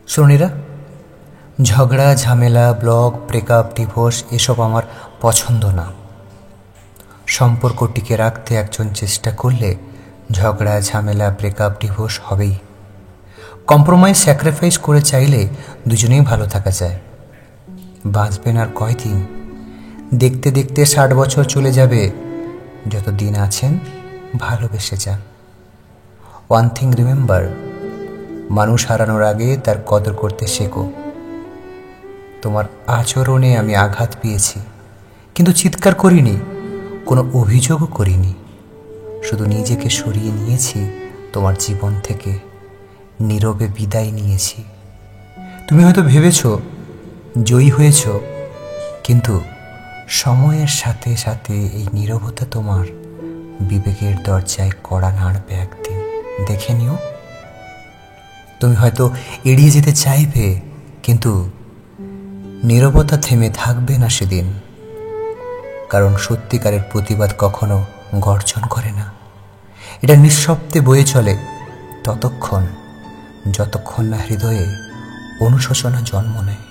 শুনিরা, ঝগড়া ঝামেলা, block, breakup, divorce এসব আমার পছন্দ না। সম্পর্ক টিকে রাখতে একজন চেষ্টা করলে ঝগড়া ঝামেলা, ব্রেকআপ, ডিভোর্স হবেই। কম্প্রোমাইজ, স্যাক্রিফাইস করে চাইলে দুজনেই ভালো থাকা যায়। বাঁচবেন আর কয়দিন? দেখতে দেখতে 60 বছর চলে যাবে। যত দিন আছেন ভালোবেসে যান। ওয়ান থিং রিমেম্বার, মানুষ হারানোর আগে তার কদর করতে শেখো। তোমার আচরণে আমি আঘাত পেয়েছি, কিন্তু চিৎকার করিনি, কোনো অভিযোগও করিনি। শুধু নিজেকে সরিয়ে নিয়েছি তোমার জীবন থেকে, নীরবে বিদায় নিয়েছি। তুমি হয়তো ভেবেছ জয়ী হয়েছ, কিন্তু সময়ের সাথে সাথে এই নীরবতা তোমার বিবেকের দরজায় কড়া নাড়বে একদিন। দেখে নিও। তুমি হয়তো এড়িয়ে যেতে চাইবে, কিন্তু নীরবতা থেমে থাকবে না সেদিন। কারণ সত্যিকারের প্রতিবাদ কখনো গর্জন করে না, এটা নিঃশব্দে বয়ে চলে যতক্ষণ না হৃদয়ে অনুশোচনা জন্ম নেয়।